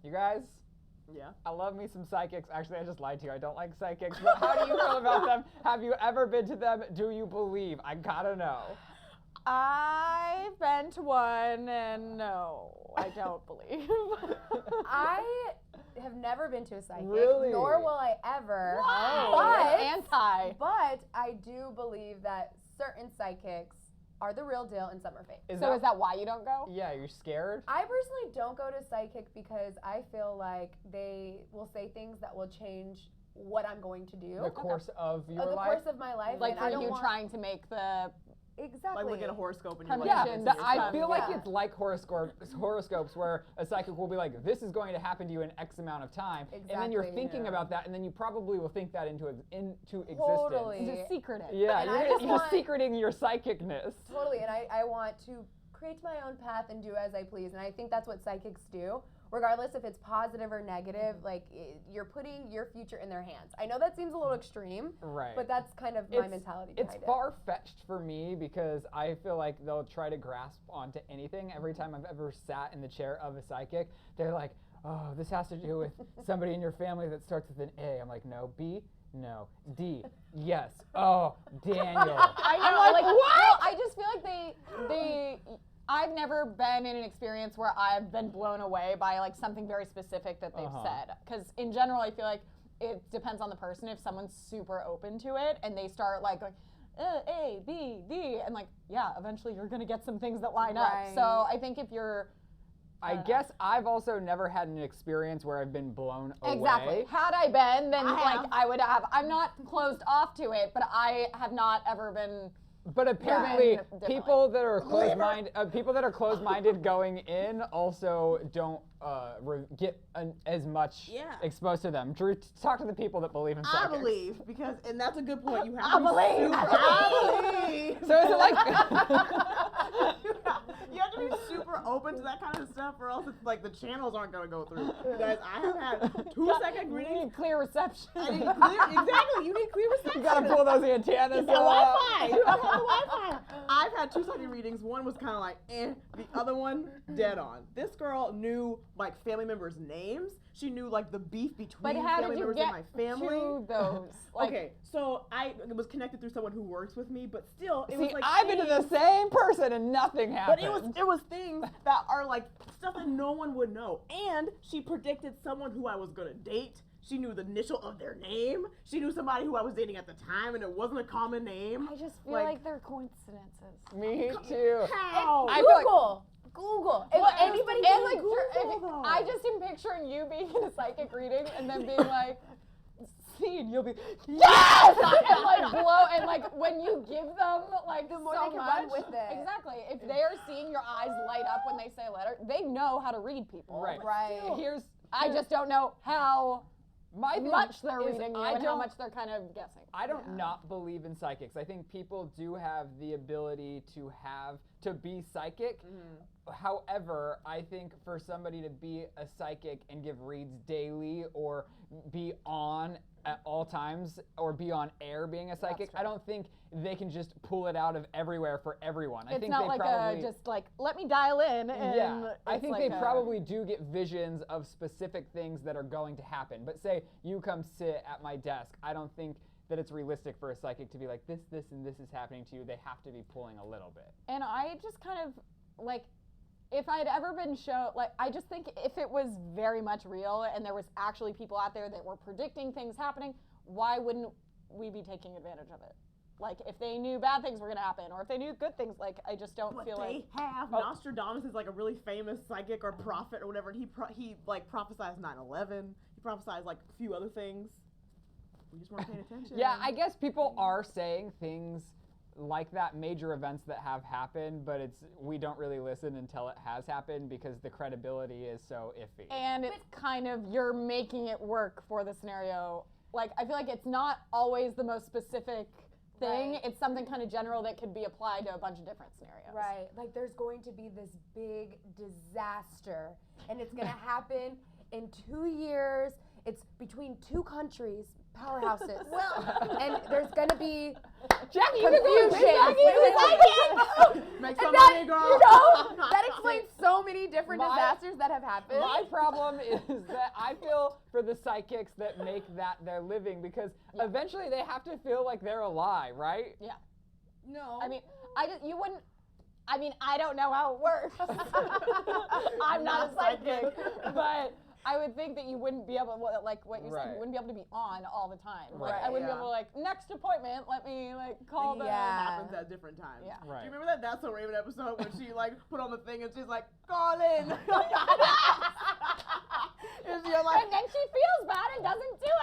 You guys, Yeah. I love me some psychics. Actually, I just lied to you. I don't like psychics. But how do you feel about them? Have you ever been to them? Do you believe? I gotta know. I've been to one, and no, I don't believe. I have never been to a psychic, Really? nor will I ever. Wow. But, Anti. but I do believe that certain psychics are the real deal and some are fake. So is that why you don't go? Yeah, you're scared? I personally don't go to psychic because I feel like they will say things that will change what I'm going to do. The course of your the life? course of my life. Like and for I don't you want, trying to make the exactly. Like look at a horoscope and you're like, Yeah, Predictions this is I your feel son. like Yeah. it's like horoscopes where a psychic will be like, this is going to happen to you in X amount of time. And then you're Exactly. thinking Yeah. about that, and then you probably will think that into existence. Totally. the secretive. Yeah, And I just you're want- secreting your psychicness. Totally, and I want to create my own path and do as I please, and I think that's what psychics do. Regardless if it's positive or negative, like you're putting your future in their hands. I know that seems a little extreme, Right. but that's kind of my mentality behind It's it. far-fetched for me because I feel like they'll try to grasp onto anything. Every time I've ever sat in the chair of a psychic, they're like, oh, this has to do with somebody in your family that starts with an A. I'm like, no. B? No. D? Yes. Oh, Daniel. I know, I'm like, what? what? I just feel like they I've never been in an experience where I've been blown away by like something very specific that they've said. Because in general, I feel like it depends on the person. If someone's super open to it and they start like going, A, B, D, and like, yeah, eventually you're gonna get some things that line up. So I think if you're I guess I've also never had an experience where I've been blown away. exactly. Had I been, then have. I would have. I'm not closed off to it, but I have not ever been. But apparently, differently. people that are closed-minded going in also don't get as much Yeah. exposed to them. Drew, talk to the people that believe in I psychics. believe because, and that's a good point. You have I to be believe. super- I believe. So is it like? You have to be super open to that kind of stuff, or else it's like the channels aren't gonna go through. You guys, I have had 2 second You readings. need clear reception. I need clear, exactly. You need clear reception. You gotta pull those antennas The up. Wi-Fi. You have the Wi-Fi. I've had 2 second readings. One was kind of like, eh. The other one, dead on. This girl knew like family members' names. She knew like the beef between But how family did you members get in my family. to those? Like, Okay, so I was connected through someone who works with me, but still, it See, was like I've been to the things- same person and nothing But happened. it was things that are like stuff that no one would know. And she predicted someone who I was gonna date. She knew the initial of their name. She knew somebody who I was dating at the time, and it wasn't a common name. I just feel Like- like they're coincidences. Me too. How? I feel like- Google. If Well, anybody and can like, Google, though. I just am picturing you being in a psychic reading and then being like, "Scene," you'll be yes, and like blow, and like when you give them like The more so they can much, run with it. exactly. If they are seeing your eyes light up when they say a letter, they know how to read people. Right. right. Here's I just don't know how my thing much they're is reading you I and how don't- much they're kind of guessing. I don't not believe in psychics. I think people do have the ability to be psychic. However, I think for somebody to be a psychic and give reads daily or be on at all times or be on air being a psychic, I don't think they can just pull it out of everywhere for everyone. I It's think not they like probably just like let me dial in. And yeah, I it's think like they probably do get visions of specific things that are going to happen. But say you come sit at my desk, I don't think that it's realistic for a psychic to be like this, and this is happening to you. They have to be pulling a little bit. And I just kind of like, if I'd ever been shown, like, I just think if it was very much real and there was actually people out there that were predicting things happening, why wouldn't we be taking advantage of it? Like, if they knew bad things were going to happen, or if they knew good things, like, I just don't But feel they like. have. Nostradamus is like a really famous psychic or prophet or whatever. And he like prophesies 9/11. He prophesies like a few other things. We just weren't paying attention. Yeah, I guess people are saying things like that, major events that have happened, but we don't really listen until it has happened because the credibility is so iffy. And it's kind of, you're making it work for the scenario. Like, I feel like it's not always the most specific thing. Right. It's something kind of general that could be applied to a bunch of different scenarios. Right. Like there's going to be this big disaster and it's going to happen in 2 years. it's between two countries, powerhouses. And there's gonna be Jackie, confusion. Make And some that, money, girl. you know, that explains so many different disasters that have happened. My problem is that I feel for the psychics that make that their living because eventually they have to feel like they're a lie, right? Yeah. No. I mean, you wouldn't. I mean, I don't know how it works. I'm not a psychic, but I would think that you wouldn't be able to, like what you said, you wouldn't be able to be on all the time. Like, Right. I wouldn't be able to, like, next appointment, let me, like, call them. happens at different times. Yeah. Right. Do you remember that That's So Raven episode when she like put on the thing and she's like, call in. And you're like, And then she feels bad and doesn't do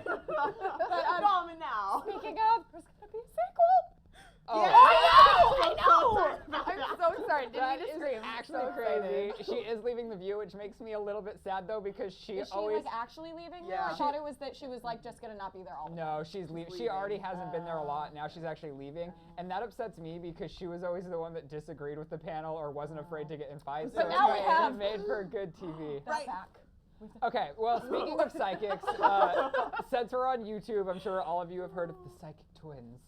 it. call me now. Speaking of, there's going to be a sequel. Oh. Yeah. I know. I'm I'm so sorry. Didn't That mean to is scream. actually So crazy. She is leaving The View, which makes me a little bit sad though because she Is she, always. like, actually leaving Yeah. now? I thought it was that she was, like, just going to not be there all the time. No, she's leaving. She already hasn't been there a lot. Now she's actually leaving, and that upsets me because she was always the one that disagreed with the panel or wasn't afraid to get in fights. But so now it we have- made for good TV. That's back. Okay, well, speaking of psychics, since we're on YouTube, I'm sure all of you have heard of the Psychic Twins.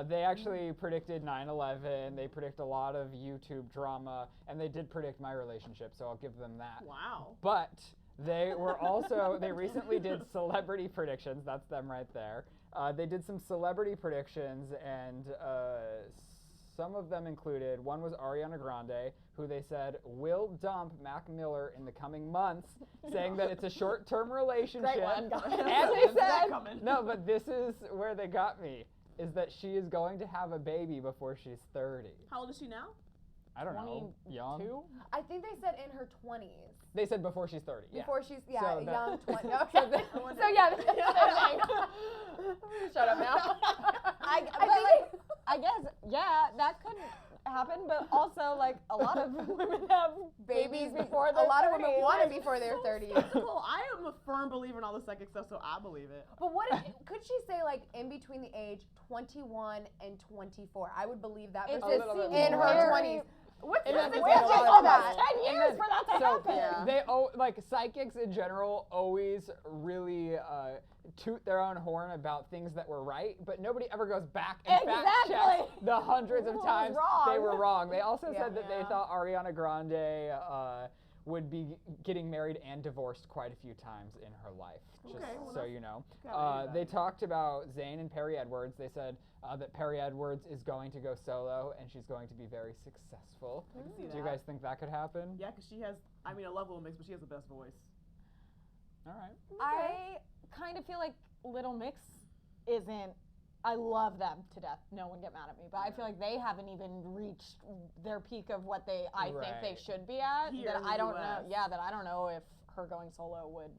They actually predicted 9/11. They predict a lot of YouTube drama, and they did predict my relationship, so I'll give them that. Wow. But they were also, they recently did celebrity predictions. That's them right there. They did some celebrity predictions, and some of them included, one was Ariana Grande, who they said will dump Mac Miller in the coming months, saying that it's a short-term relationship. Great one, guys. And they That said, coming. no, but this is where they got me, is that she is going to have a baby before she's 30. How old is she now? I don't know, young? 22? I think they said in her 20s. They said before she's 30, yeah. Before she's, So young that- 20. Okay. So yeah, the same thing. Shut up now. I guess, yeah, that could happen, but also, like, a lot of women have babies before they're A lot of women 30. want it before they're 30. Cool. I am a firm believer in all the psychic stuff, so I believe it. But what if, could she say like in between the age 21 and 24? I would believe that It versus just seems in her very- 20s. What's And the that's difference a lot with of that? Almost 10 years for that to So happen. they like psychics in general always really toot their own horn about things that were right, but nobody ever goes back and fact checks Exactly. the hundreds of Who was times they wrong. were wrong. They also Yeah. said that they thought Ariana Grande would be getting married and divorced quite a few times in her life. Just Okay, well, so that's- you know. gotta hear They that. talked about Zayn and Perry Edwards. They said that Perry Edwards is going to go solo and she's going to be very successful. I can see Do you that. guys think that could happen? Yeah, because she has, I mean, a level of mix, but she has the best voice. All right. I kind of feel like Little Mix isn't. I love them to death. No one get mad at me, but I feel like they haven't even reached their peak of what I think they Right. should be at. Here That in the I don't know. US. Yeah, that I don't know if her going solo would.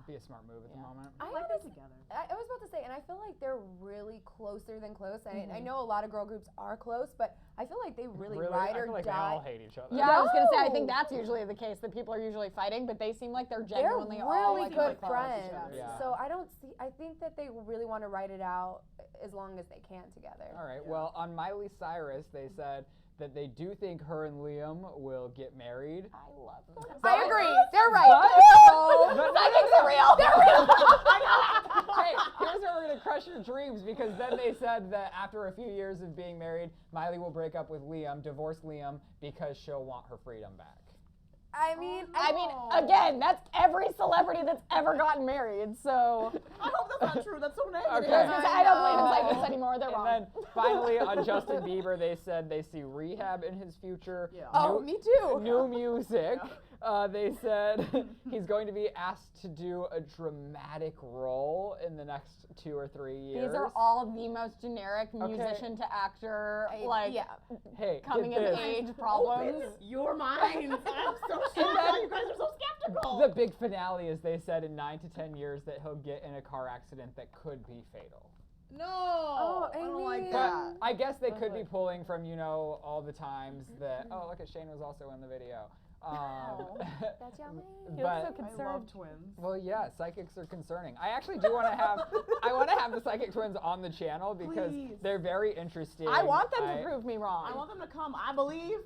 Be a smart move at the moment. I like honest- them together. I was about to say, and I feel like they're really closer than close. I know a lot of girl groups are close, but I feel like they really ride I or feel like die. they all hate each other. Yeah, I was gonna say. I No. think that's usually the case. That people are usually fighting, but they seem like they're They're genuinely all really like good close. friends. Yeah. So I don't see. I think that they really want to ride it out as long as they can together. All right. Yeah. Well, on Miley Cyrus, they said that they do think her and Liam will get married. I love them. I agree. They're right. But- Psychics are real. They're real. Hey, here's where we're gonna crush your dreams because then they said that after a few years of being married, Miley will break up with Liam, divorce Liam because she'll want her freedom back. I mean, I mean, again, that's every celebrity that's ever gotten married. So I hope that's not true. That's so negative. Okay. I don't believe in know. psychics anymore. They're And wrong. then finally on Justin Bieber, they said they see rehab in his future. Yeah. oh, me too. New music. They said he's going to be asked to do a dramatic role in the next 2 or 3 years. These are all the most generic musician to actor, like yeah. hey, coming get of this. age problems. Open your minds. I'm so shocked. You guys are so skeptical. The big finale is they said in 9 to 10 years that he'll get in a car accident that could be fatal. No. Oh, I don't Amy. like But that. I guess they could be pulling from, all the times that, oh, look at Shane was also in the video. That's yummy. But, so I love twins. well, yeah, psychics are concerning. I actually do want to have, the psychic twins on the channel because Please. they're very interesting. I want them to prove me wrong. I want them to come. I believe.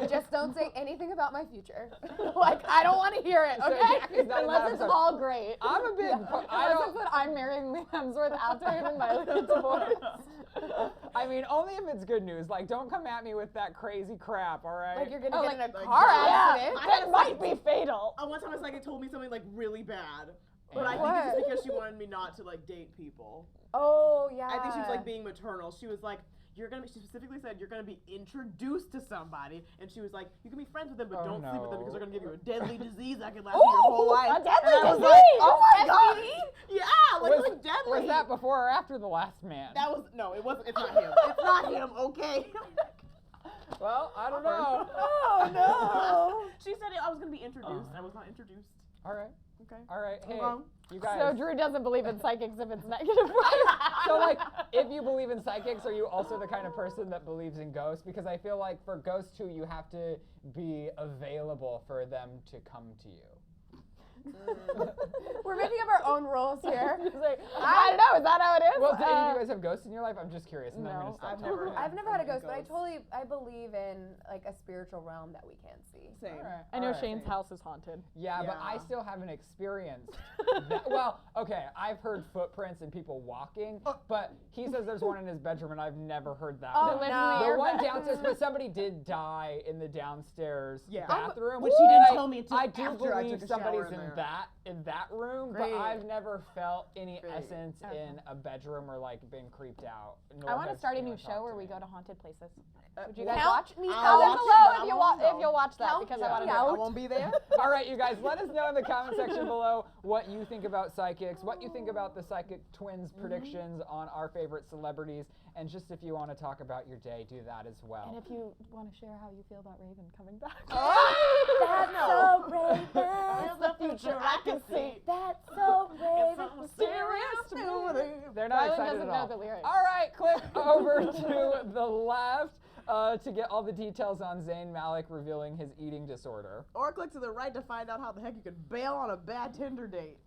Just don't say anything about my future. Like, I don't want to hear it, So okay? Jackie's Unless it's all great. I'm a big. I Unless don't. it's that I'm marrying Liam Hemsworth after him and Miley get divorced. I mean, only if it's good news. Like, don't come at me with that crazy crap. All right. Like you're gonna Oh, get like- in a like, car yeah. accident. I had That a might be fatal. One time, a psychic told me something like really bad, but I What? think it's just because she wanted me not to like date people. Oh yeah. I think she was like being maternal. She was like, she specifically said you're gonna be introduced to somebody, and she was like, you can be friends with them, but Oh, don't sleep with them because no. they're gonna give you a deadly disease that can last you your whole life. A deadly And I was disease! like, oh my god! STD? Yeah, like was, deadly. was that before or after The Last Man? That was no, it wasn't. It's not him. It's not him. Okay. Well, I don't know. Oh no! She said I was gonna be introduced. I was not introduced. All right. Okay. All right. Hey, Move on. you guys. So Drew doesn't believe in psychics if it's negative. So, like, if you believe in psychics, are you also the kind of person that believes in ghosts? Because I feel like for ghosts too, you have to be available for them to come to you. We're making up our own rules here. Just like, I don't know. Is that how it is? Well, do any of you guys have ghosts in your life? I'm just curious, and then I'm no, gonna stop. I've talking. never I've never had a ghost, but I ghosts. I believe in like a spiritual realm that we can't see. Same. All right, I know all right. Shane's house is haunted. Yeah, but I Yeah. still haven't experienced that. Well, okay, I've heard footprints and people walking, but he says there's one in his bedroom, and I've never heard that. Oh, one. no. The Your one bed. downstairs, but somebody did die in the downstairs Yeah. bathroom. Which she didn't and tell me until I do after I believe took a shower somebody's in in there. that room, Great. but I've never felt any Great. essence Okay. in a bedroom or like been creeped out. I want to has start a anyone new show talked where to we me. go to haunted places. Would you guys Count watch? me I'll Comment watch it, below but if I you won't if go. you'll watch that Count because Yeah. I want to I know. won't be there. All right, you guys, let us know in the comment section below what you think about psychics, what you think about the psychic twins predictions on our favorite celebrities, and just if you want to talk about your day, do that as well. And if you want to share how you feel about Raven coming back. That's so brave. It's the future I can see. That's so brave. It's so mysterious to me. They're not Rylan excited doesn't at know all. the lyrics. All right, click over to the left to get all the details on Zayn Malik revealing his eating disorder. Or click to the right to find out how the heck you can bail on a bad Tinder date.